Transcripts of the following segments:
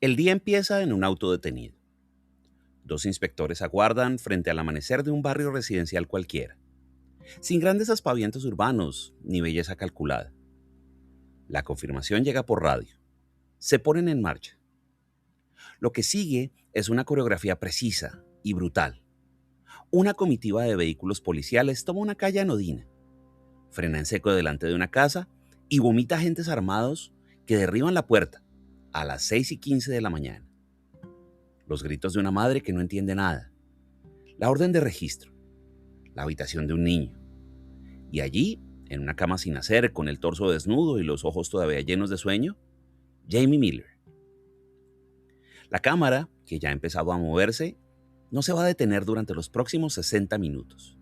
El día empieza en un auto detenido. Dos inspectores aguardan frente al amanecer de un barrio residencial cualquiera, sin grandes aspavientos urbanos ni belleza calculada. La confirmación llega por radio. Se ponen en marcha. Lo que sigue es una coreografía precisa y brutal. Una comitiva de vehículos policiales toma una calle anodina, frena en seco delante de una casa y vomita agentes armados que derriban la puerta a las 6:15 de la mañana. Los gritos de una madre que no entiende nada. La orden de registro. La habitación de un niño. Y allí, en una cama sin hacer, con el torso desnudo y los ojos todavía llenos de sueño, Jamie Miller. La cámara, que ya ha empezado a moverse, no se va a detener durante los próximos 60 minutos.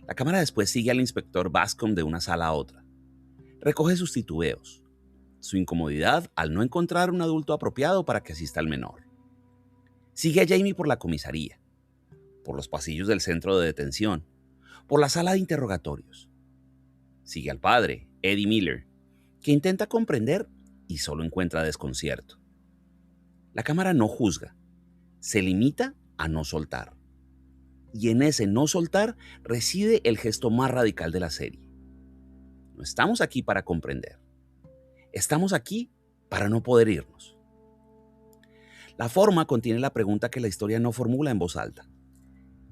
La cámara después sigue al inspector Bascom de una sala a otra. Recoge sus titubeos, su incomodidad al no encontrar un adulto apropiado para que asista al menor. Sigue a Jamie por la comisaría, por los pasillos del centro de detención, por la sala de interrogatorios. Sigue al padre, Eddie Miller, que intenta comprender y solo encuentra desconcierto. La cámara no juzga, se limita a no soltar. Y en ese no soltar reside el gesto más radical de la serie. No estamos aquí para comprender. Estamos aquí para no poder irnos. La forma contiene la pregunta que la historia no formula en voz alta.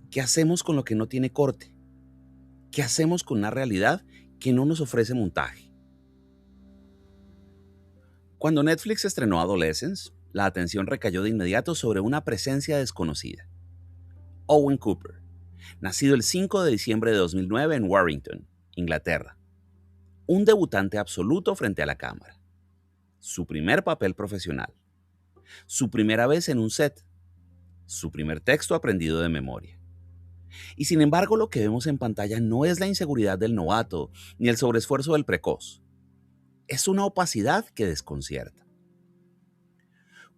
¿Qué hacemos con lo que no tiene corte? ¿Qué hacemos con una realidad que no nos ofrece montaje? Cuando Netflix estrenó Adolescence, la atención recayó de inmediato sobre una presencia desconocida. Owen Cooper, nacido el 5 de diciembre de 2009 en Warrington, Inglaterra. Un debutante absoluto frente a la cámara. Su primer papel profesional. Su primera vez en un set. Su primer texto aprendido de memoria. Y sin embargo, lo que vemos en pantalla no es la inseguridad del novato ni el sobreesfuerzo del precoz. Es una opacidad que desconcierta.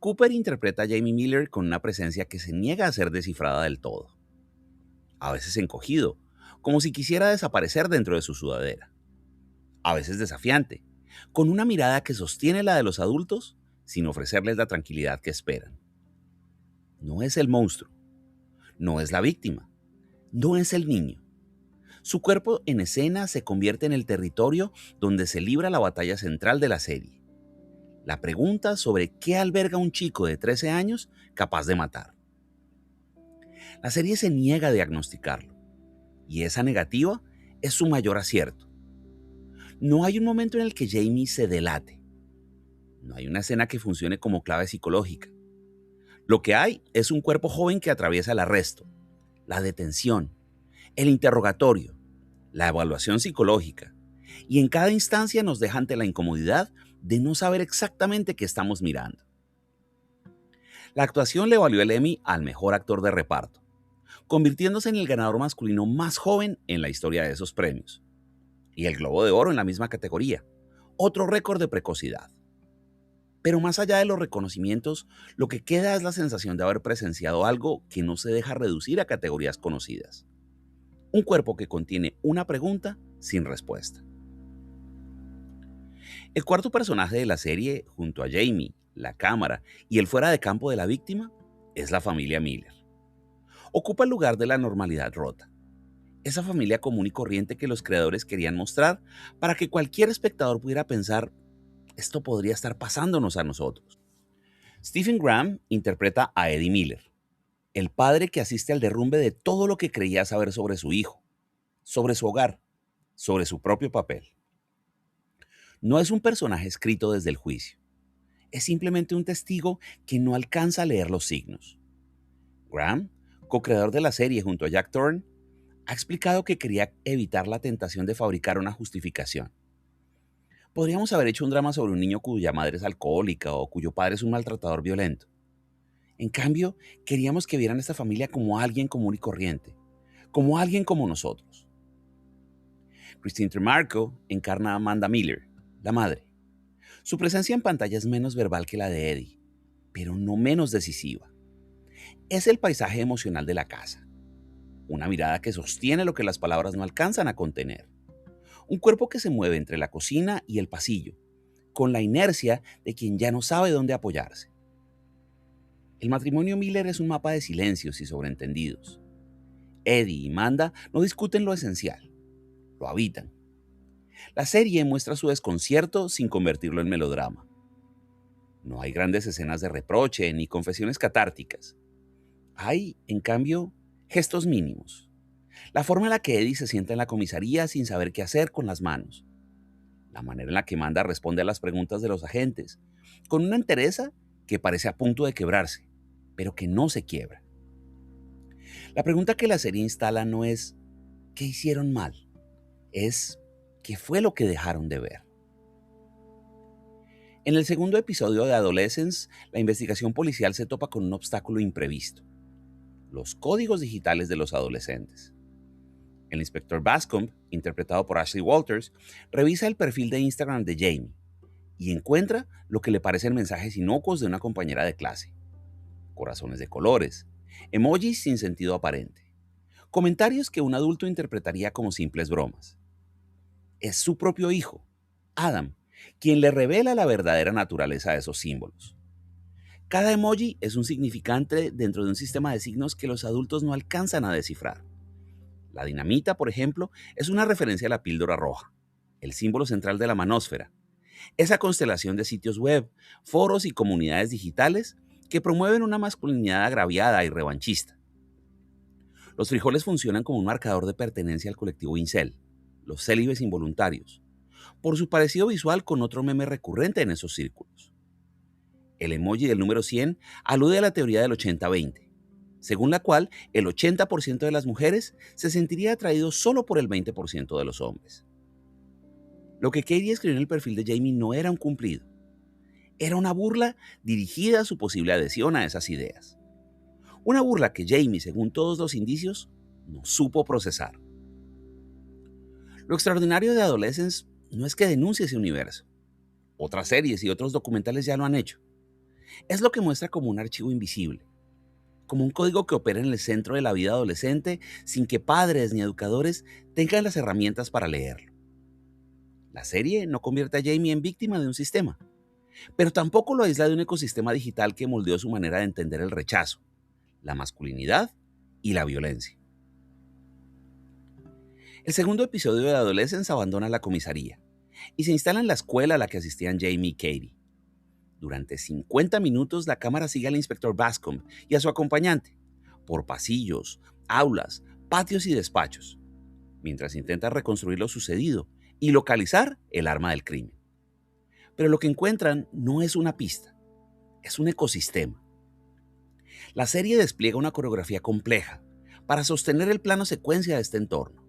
Cooper interpreta a Jamie Miller con una presencia que se niega a ser descifrada del todo. A veces encogido, como si quisiera desaparecer dentro de su sudadera. A veces desafiante, con una mirada que sostiene la de los adultos sin ofrecerles la tranquilidad que esperan. No es el monstruo, no es la víctima, no es el niño. Su cuerpo en escena se convierte en el territorio donde se libra la batalla central de la serie. La pregunta sobre qué alberga un chico de 13 años capaz de matar. La serie se niega a diagnosticarlo, y esa negativa es su mayor acierto. No hay un momento en el que Jamie se delate. No hay una escena que funcione como clave psicológica. Lo que hay es un cuerpo joven que atraviesa el arresto, la detención, el interrogatorio, la evaluación psicológica, y en cada instancia nos deja ante la incomodidad de no saber exactamente qué estamos mirando. La actuación le valió el Emmy al mejor actor de reparto, convirtiéndose en el ganador masculino más joven en la historia de esos premios, y el Globo de Oro en la misma categoría, otro récord de precocidad. Pero más allá de los reconocimientos, lo que queda es la sensación de haber presenciado algo que no se deja reducir a categorías conocidas. Un cuerpo que contiene una pregunta sin respuesta. El cuarto personaje de la serie, junto a Jamie, la cámara y el fuera de campo de la víctima, es la familia Miller. Ocupa el lugar de la normalidad rota. Esa familia común y corriente que los creadores querían mostrar para que cualquier espectador pudiera pensar, esto podría estar pasándonos a nosotros. Stephen Graham interpreta a Eddie Miller, el padre que asiste al derrumbe de todo lo que creía saber sobre su hijo, sobre su hogar, sobre su propio papel. No es un personaje escrito desde el juicio, es simplemente un testigo que no alcanza a leer los signos. Graham, co-creador de la serie junto a Jack Thorne, ha explicado que quería evitar la tentación de fabricar una justificación. Podríamos haber hecho un drama sobre un niño cuya madre es alcohólica o cuyo padre es un maltratador violento. En cambio, queríamos que vieran a esta familia como alguien común y corriente, como alguien como nosotros. Christine Tremarco encarna a Amanda Miller, la madre. Su presencia en pantalla es menos verbal que la de Eddie, pero no menos decisiva. Es el paisaje emocional de la casa. Una mirada que sostiene lo que las palabras no alcanzan a contener. Un cuerpo que se mueve entre la cocina y el pasillo, con la inercia de quien ya no sabe dónde apoyarse. El matrimonio Miller es un mapa de silencios y sobreentendidos. Eddie y Manda no discuten lo esencial, lo habitan. La serie muestra su desconcierto sin convertirlo en melodrama. No hay grandes escenas de reproche ni confesiones catárticas. Hay, en cambio, gestos mínimos. La forma en la que Eddie se sienta en la comisaría sin saber qué hacer con las manos. La manera en la que Manda responde a las preguntas de los agentes, con una entereza que parece a punto de quebrarse, pero que no se quiebra. La pregunta que la serie instala no es ¿qué hicieron mal? Es ¿qué fue lo que dejaron de ver? En el segundo episodio de Adolescence, la investigación policial se topa con un obstáculo imprevisto: los códigos digitales de los adolescentes. El inspector Bascombe, interpretado por Ashley Walters, revisa el perfil de Instagram de Jamie y encuentra lo que le parecen mensajes inocuos de una compañera de clase. Corazones de colores, emojis sin sentido aparente, comentarios que un adulto interpretaría como simples bromas. Es su propio hijo, Adam, quien le revela la verdadera naturaleza de esos símbolos. Cada emoji es un significante dentro de un sistema de signos que los adultos no alcanzan a descifrar. La dinamita, por ejemplo, es una referencia a la píldora roja, el símbolo central de la manósfera, esa constelación de sitios web, foros y comunidades digitales que promueven una masculinidad agraviada y revanchista. Los frijoles funcionan como un marcador de pertenencia al colectivo incel, los célibes involuntarios, por su parecido visual con otro meme recurrente en esos círculos. El emoji del número 100 alude a la teoría del 80-20, según la cual el 80% de las mujeres se sentiría atraído solo por el 20% de los hombres. Lo que Katie escribió en el perfil de Jamie no era un cumplido, era una burla dirigida a su posible adhesión a esas ideas. Una burla que Jamie, según todos los indicios, no supo procesar. Lo extraordinario de Adolescence no es que denuncie ese universo. Otras series y otros documentales ya lo han hecho. Es lo que muestra como un archivo invisible, como un código que opera en el centro de la vida adolescente sin que padres ni educadores tengan las herramientas para leerlo. La serie no convierte a Jamie en víctima de un sistema, pero tampoco lo aísla de un ecosistema digital que moldeó su manera de entender el rechazo, la masculinidad y la violencia. El segundo episodio de Adolescence abandona la comisaría y se instala en la escuela a la que asistían Jamie y Katie. Durante 50 minutos la cámara sigue al inspector Bascombe y a su acompañante, por pasillos, aulas, patios y despachos, mientras intenta reconstruir lo sucedido y localizar el arma del crimen. Pero lo que encuentran no es una pista, es un ecosistema. La serie despliega una coreografía compleja para sostener el plano secuencia de este entorno.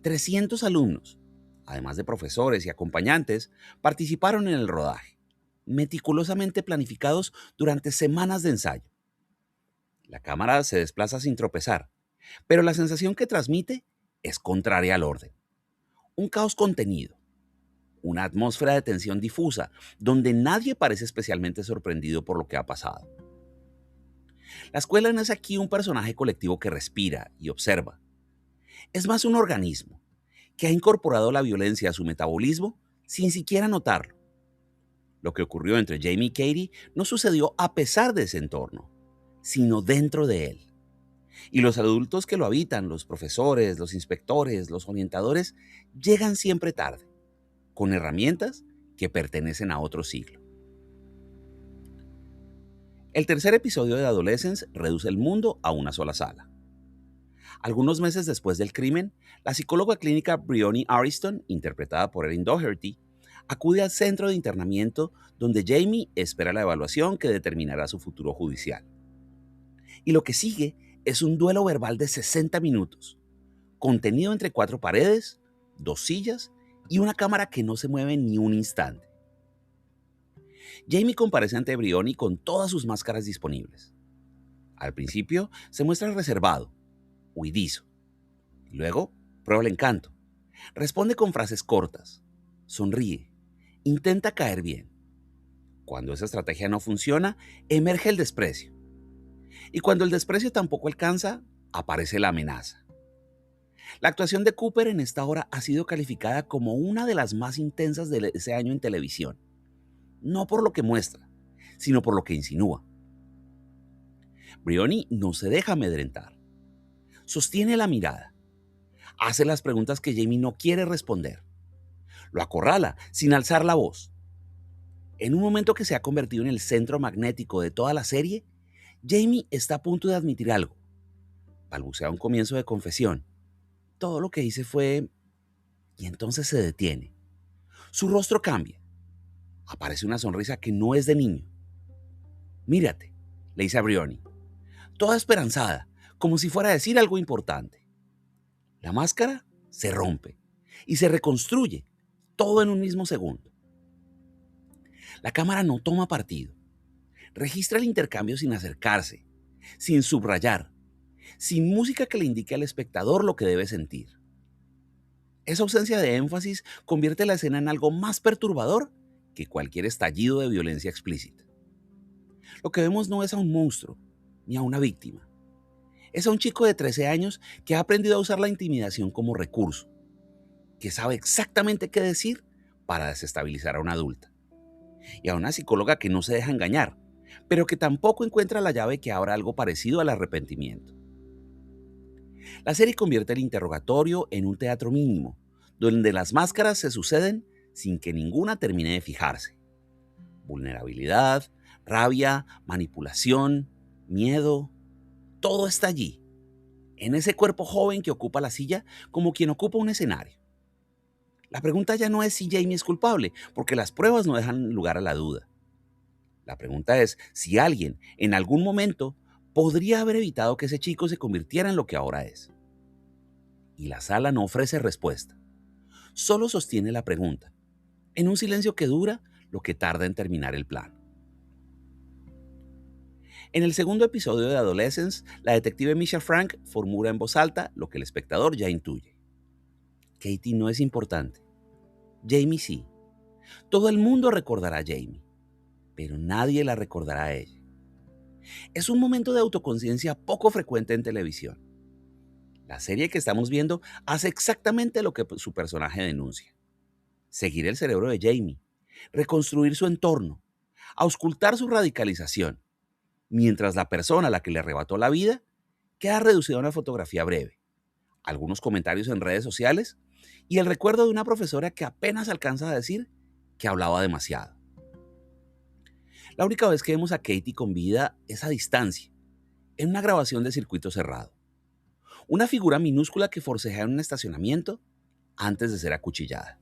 300 alumnos, además de profesores y acompañantes, participaron en el rodaje, meticulosamente planificados durante semanas de ensayo. La cámara se desplaza sin tropezar, pero la sensación que transmite es contraria al orden. Un caos contenido, una atmósfera de tensión difusa, donde nadie parece especialmente sorprendido por lo que ha pasado. La escuela no es aquí un personaje colectivo que respira y observa. Es más un organismo que ha incorporado la violencia a su metabolismo sin siquiera notarlo. Lo que ocurrió entre Jamie y Katie no sucedió a pesar de ese entorno, sino dentro de él. Y los adultos que lo habitan, los profesores, los inspectores, los orientadores, llegan siempre tarde, con herramientas que pertenecen a otro siglo. El tercer episodio de Adolescence reduce el mundo a una sola sala. Algunos meses después del crimen, la psicóloga clínica Bryony Ariston, interpretada por Erin Doherty, acude al centro de internamiento donde Jamie espera la evaluación que determinará su futuro judicial. Y lo que sigue es un duelo verbal de 60 minutos, contenido entre 4 paredes, 2 sillas y una cámara que no se mueve ni un instante. Jamie comparece ante Bryony con todas sus máscaras disponibles. Al principio se muestra reservado, huidizo. Luego prueba el encanto. Responde con frases cortas. Sonríe. Intenta caer bien. Cuando esa estrategia no funciona, emerge el desprecio. Y cuando el desprecio tampoco alcanza, aparece la amenaza. La actuación de Cooper en esta obra ha sido calificada como una de las más intensas de ese año en televisión. no por lo que muestra, sino por lo que insinúa. Brioni no se deja amedrentar. Sostiene la mirada. Hace las preguntas que Jamie no quiere responder. Lo acorrala sin alzar la voz. En un momento que se ha convertido en el centro magnético de toda la serie, Jamie está a punto de admitir algo. Balbucea un comienzo de confesión. Todo lo que hice fue... Y entonces se detiene. Su rostro cambia. Aparece una sonrisa que no es de niño. Mírate, le dice a Brioni, toda esperanzada, como si fuera a decir algo importante. La máscara se rompe y se reconstruye, todo en un mismo segundo. La cámara no toma partido. Registra el intercambio sin acercarse, sin subrayar, sin música que le indique al espectador lo que debe sentir. Esa ausencia de énfasis convierte la escena en algo más perturbador que cualquier estallido de violencia explícita. Lo que vemos no es a un monstruo, ni a una víctima. Es a un chico de 13 años que ha aprendido a usar la intimidación como recurso, que sabe exactamente qué decir para desestabilizar a una adulta. Y a una psicóloga que no se deja engañar, pero que tampoco encuentra la llave que abra algo parecido al arrepentimiento. La serie convierte el interrogatorio en un teatro mínimo, donde las máscaras se suceden sin que ninguna termine de fijarse. Vulnerabilidad, rabia, manipulación, miedo, todo está allí, en ese cuerpo joven que ocupa la silla como quien ocupa un escenario. La pregunta ya no es si Jamie es culpable, porque las pruebas no dejan lugar a la duda. La pregunta es si alguien, en algún momento, podría haber evitado que ese chico se convirtiera en lo que ahora es. Y la sala no ofrece respuesta. Solo sostiene la pregunta, en un silencio que dura lo que tarda en terminar el plan. En el segundo episodio de Adolescence, la detective Misha Frank formula en voz alta lo que el espectador ya intuye. Katie no es importante. Jamie sí. Todo el mundo recordará a Jamie, pero nadie la recordará a ella. Es un momento de autoconciencia poco frecuente en televisión. La serie que estamos viendo hace exactamente lo que su personaje denuncia. Seguir el cerebro de Jamie, reconstruir su entorno, auscultar su radicalización, mientras la persona a la que le arrebató la vida queda reducida a una fotografía breve, algunos comentarios en redes sociales y el recuerdo de una profesora que apenas alcanza a decir que hablaba demasiado. La única vez que vemos a Katie con vida es a distancia, en una grabación de circuito cerrado. Una figura minúscula que forcejea en un estacionamiento antes de ser acuchillada.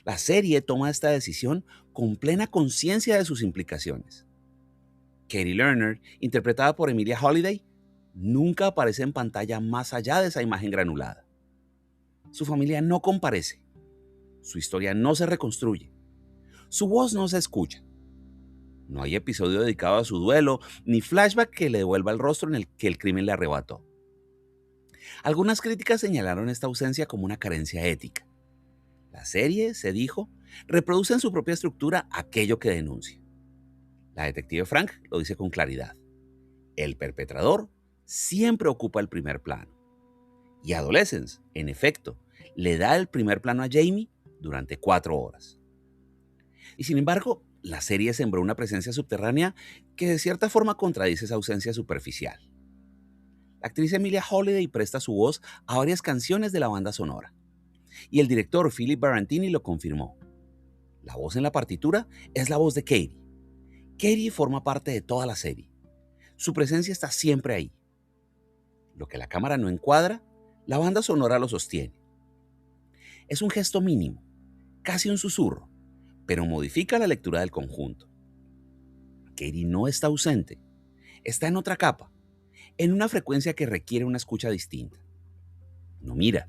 La serie toma esta decisión con plena conciencia de sus implicaciones. Katie Lerner, interpretada por Emilia Holliday, nunca aparece en pantalla más allá de esa imagen granulada. Su familia no comparece. Su historia no se reconstruye. Su voz no se escucha. No hay episodio dedicado a su duelo, ni flashback que le devuelva el rostro en el que el crimen le arrebató. Algunas críticas señalaron esta ausencia como una carencia ética. La serie, se dijo, reproduce en su propia estructura aquello que denuncia. La detective Frank lo dice con claridad. El perpetrador siempre ocupa el primer plano. Y Adolescence, en efecto, le da el primer plano a Jamie durante 4 horas. Y sin embargo, la serie sembró una presencia subterránea que de cierta forma contradice esa ausencia superficial. La actriz Emilia Holliday presta su voz a varias canciones de la banda sonora. Y el director Philip Barantini lo confirmó. La voz en la partitura es la voz de Katie. Katie forma parte de toda la serie. Su presencia está siempre ahí. Lo que la cámara no encuadra, la banda sonora lo sostiene. Es un gesto mínimo, casi un susurro, pero modifica la lectura del conjunto. Katie no está ausente, está en otra capa, en una frecuencia que requiere una escucha distinta. No mira,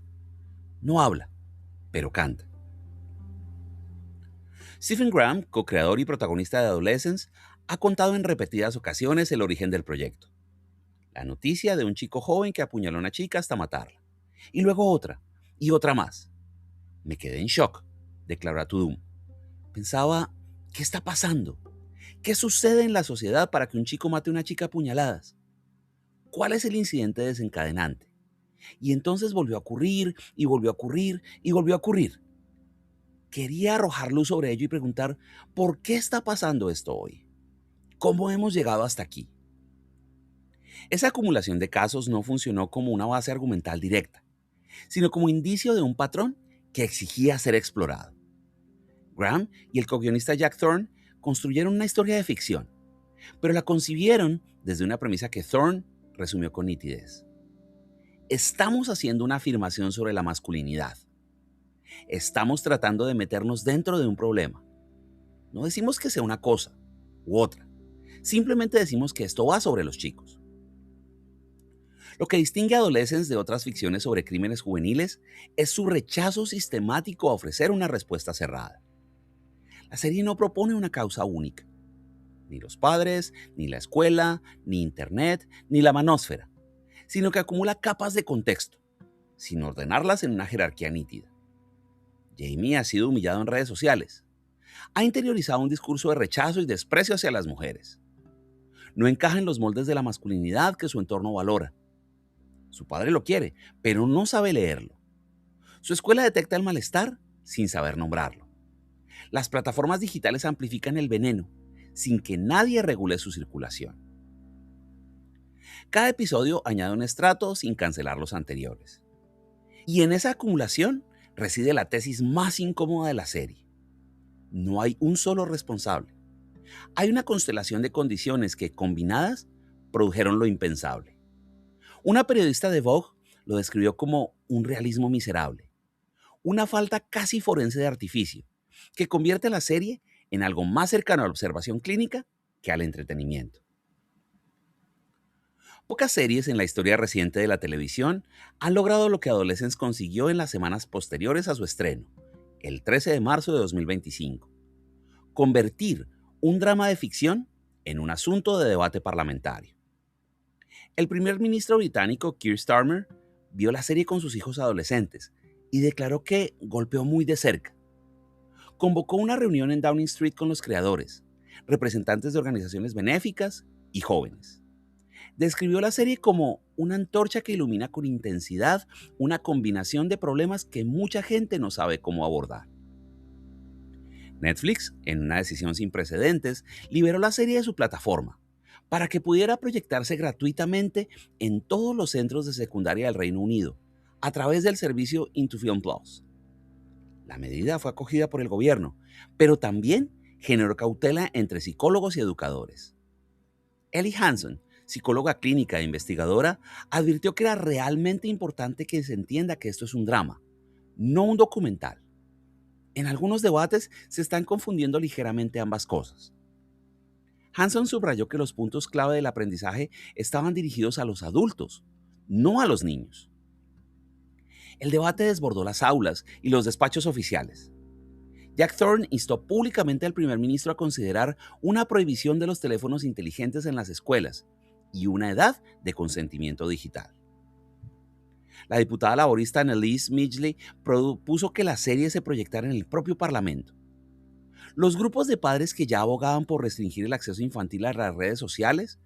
no habla, pero canta. Stephen Graham, co-creador y protagonista de Adolescence, ha contado en repetidas ocasiones el origen del proyecto. La noticia de un chico joven que apuñaló a una chica hasta matarla. Y luego otra, y otra más. Me quedé en shock, declaró a Tudum. Pensaba, ¿qué está pasando? ¿Qué sucede en la sociedad para que un chico mate a una chica a puñaladas? ¿Cuál es el incidente desencadenante? Y entonces volvió a ocurrir, y volvió a ocurrir, y volvió a ocurrir. Quería arrojar luz sobre ello y preguntar, ¿por qué está pasando esto hoy? ¿Cómo hemos llegado hasta aquí? Esa acumulación de casos no funcionó como una base argumental directa, sino como indicio de un patrón que exigía ser explorado. Graham y el co-guionista Jack Thorne construyeron una historia de ficción, pero la concibieron desde una premisa que Thorne resumió con nitidez. Estamos haciendo una afirmación sobre la masculinidad. Estamos tratando de meternos dentro de un problema. No decimos que sea una cosa u otra. Simplemente decimos que esto va sobre los chicos. Lo que distingue a Adolescence de otras ficciones sobre crímenes juveniles es su rechazo sistemático a ofrecer una respuesta cerrada. La serie no propone una causa única. Ni los padres, ni la escuela, ni Internet, ni la manósfera, sino que acumula capas de contexto, sin ordenarlas en una jerarquía nítida. Jamie ha sido humillado en redes sociales. Ha interiorizado un discurso de rechazo y desprecio hacia las mujeres. No encaja en los moldes de la masculinidad que su entorno valora. Su padre lo quiere, pero no sabe leerlo. Su escuela detecta el malestar sin saber nombrarlo. Las plataformas digitales amplifican el veneno sin que nadie regule su circulación. Cada episodio añade un estrato sin cancelar los anteriores. Y en esa acumulación reside la tesis más incómoda de la serie. No hay un solo responsable. Hay una constelación de condiciones que, combinadas, produjeron lo impensable. Una periodista de Vogue lo describió como un realismo miserable, una falta casi forense de artificio, que convierte a la serie en algo más cercano a la observación clínica que al entretenimiento. Pocas series en la historia reciente de la televisión han logrado lo que Adolescence consiguió en las semanas posteriores a su estreno, el 13 de marzo de 2025. Convertir un drama de ficción en un asunto de debate parlamentario. El primer ministro británico Keir Starmer vio la serie con sus hijos adolescentes y declaró que golpeó muy de cerca. Convocó una reunión en Downing Street con los creadores, representantes de organizaciones benéficas y jóvenes. Describió la serie como una antorcha que ilumina con intensidad una combinación de problemas que mucha gente no sabe cómo abordar. Netflix, en una decisión sin precedentes, liberó la serie de su plataforma para que pudiera proyectarse gratuitamente en todos los centros de secundaria del Reino Unido, a través del servicio Into Film Plus. La medida fue acogida por el gobierno, pero también generó cautela entre psicólogos y educadores. Ellie Hanson, psicóloga clínica e investigadora, advirtió que era realmente importante que se entienda que esto es un drama, no un documental. En algunos debates se están confundiendo ligeramente ambas cosas. Hanson subrayó que los puntos clave del aprendizaje estaban dirigidos a los adultos, no a los niños. El debate desbordó las aulas y los despachos oficiales. Jack Thorne instó públicamente al primer ministro a considerar una prohibición de los teléfonos inteligentes en las escuelas y una edad de consentimiento digital. La diputada laborista Annalise Midgley propuso que la serie se proyectara en el propio Parlamento. Los grupos de padres que ya abogaban por restringir el acceso infantil a las redes sociales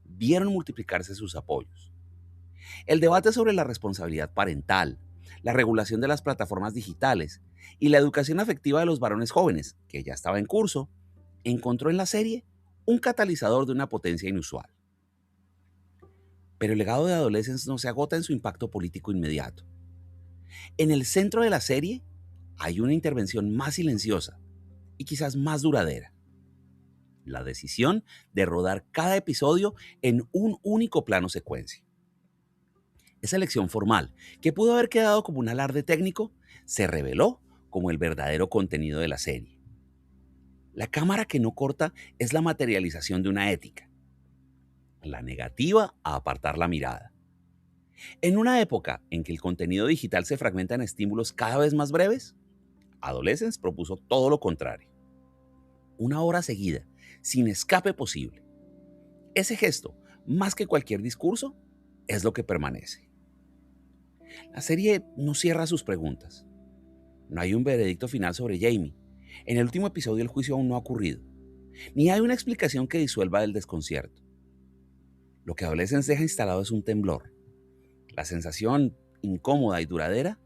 vieron multiplicarse sus apoyos. El debate sobre la responsabilidad parental, la regulación de las plataformas digitales y la educación afectiva de los varones jóvenes, que ya estaba en curso, encontró en la serie un catalizador de una potencia inusual. Pero el legado de Adolescence no se agota en su impacto político inmediato. En el centro de la serie hay una intervención más silenciosa y quizás más duradera. La decisión de rodar cada episodio en un único plano secuencia. Esa elección formal, que pudo haber quedado como un alarde técnico, se reveló como el verdadero contenido de la serie. La cámara que no corta es la materialización de una ética. La negativa a apartar la mirada. En una época en que el contenido digital se fragmenta en estímulos cada vez más breves, Adolescence propuso todo lo contrario. Una hora seguida, sin escape posible. Ese gesto, más que cualquier discurso, es lo que permanece. La serie no cierra sus preguntas. No hay un veredicto final sobre Jamie. En el último episodio el juicio aún no ha ocurrido. Ni hay una explicación que disuelva el desconcierto. Lo que Adolescence deja instalado es un temblor. La sensación incómoda y duradera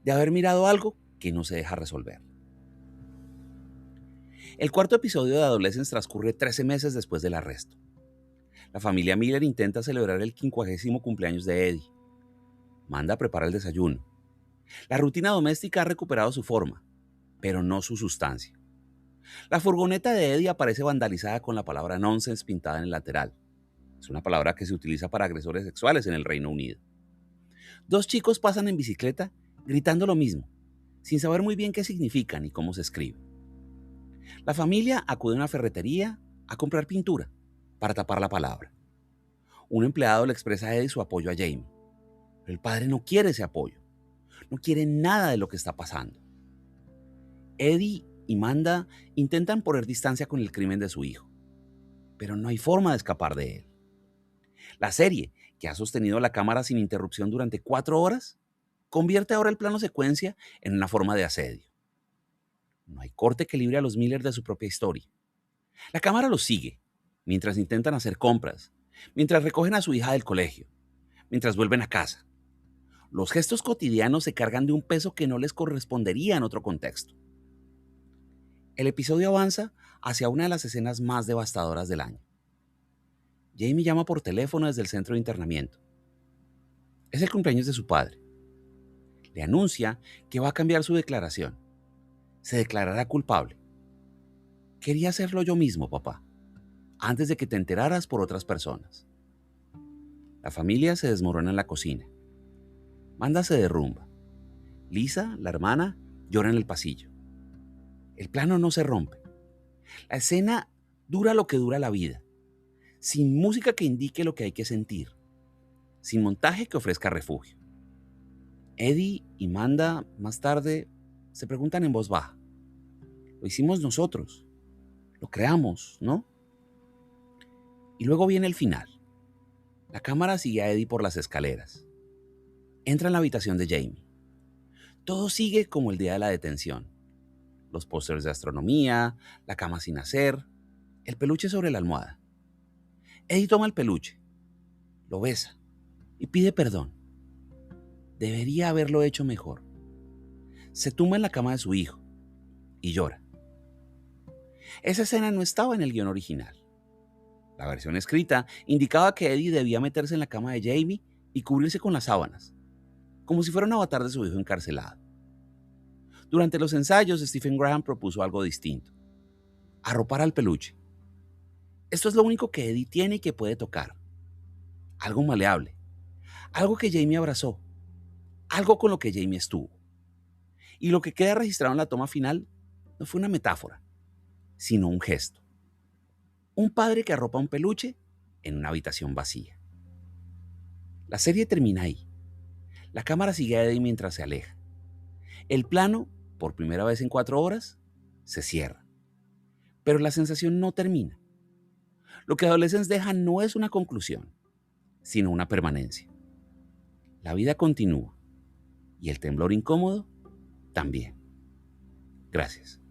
de haber mirado algo que no se deja resolver. El cuarto episodio de Adolescence transcurre 13 meses después del arresto. La familia Miller intenta celebrar el 50º cumpleaños de Eddie. Manda preparar el desayuno. La rutina doméstica ha recuperado su forma, pero no su sustancia. La furgoneta de Eddie aparece vandalizada con la palabra nonsense pintada en el lateral. Es una palabra que se utiliza para agresores sexuales en el Reino Unido. Dos chicos pasan en bicicleta gritando lo mismo, sin saber muy bien qué significa ni cómo se escribe. La familia acude a una ferretería a comprar pintura para tapar la palabra. Un empleado le expresa a Eddie su apoyo a Jamie. Pero el padre no quiere ese apoyo. No quiere nada de lo que está pasando. Eddie y Manda intentan poner distancia con el crimen de su hijo, pero no hay forma de escapar de él. La serie, que ha sostenido la cámara sin interrupción durante 4 horas, convierte ahora el plano secuencia en una forma de asedio. No hay corte que libre a los Miller de su propia historia. La cámara los sigue mientras intentan hacer compras, mientras recogen a su hija del colegio, mientras vuelven a casa. Los gestos cotidianos se cargan de un peso que no les correspondería en otro contexto. El episodio avanza hacia una de las escenas más devastadoras del año. Jamie llama por teléfono desde el centro de internamiento. Es el cumpleaños de su padre. Le anuncia que va a cambiar su declaración. Se declarará culpable. Quería hacerlo yo mismo, papá, antes de que te enteraras por otras personas. La familia se desmorona en la cocina. Manda se derrumba. Lisa, la hermana, llora en el pasillo. El plano no se rompe. La escena dura lo que dura la vida, sin música que indique lo que hay que sentir, sin montaje que ofrezca refugio. Eddie y Manda, más tarde, se preguntan en voz baja. Lo hicimos nosotros. Lo creamos, ¿no? Y luego viene el final. La cámara sigue a Eddie por las escaleras. Entra en la habitación de Jamie. Todo sigue como el día de la detención. Los pósters de astronomía, la cama sin hacer, el peluche sobre la almohada. Eddie toma el peluche, lo besa y pide perdón. Debería haberlo hecho mejor. Se tumba en la cama de su hijo y llora. Esa escena no estaba en el guión original. La versión escrita indicaba que Eddie debía meterse en la cama de Jamie y cubrirse con las sábanas, como si fuera un avatar de su hijo encarcelado. Durante los ensayos, Stephen Graham propuso algo distinto: arropar al peluche. Esto es lo único que Eddie tiene y que puede tocar. Algo maleable, algo que Jamie abrazó, algo con lo que Jamie estuvo. Y lo que queda registrado en la toma final no fue una metáfora, sino un gesto. Un padre que arropa un peluche en una habitación vacía. La serie termina ahí. La cámara sigue a Eddie mientras se aleja. El plano, por primera vez en 4 horas, se cierra. Pero la sensación no termina. Lo que Adolescence deja no es una conclusión, sino una permanencia. La vida continúa y el temblor incómodo también. Gracias.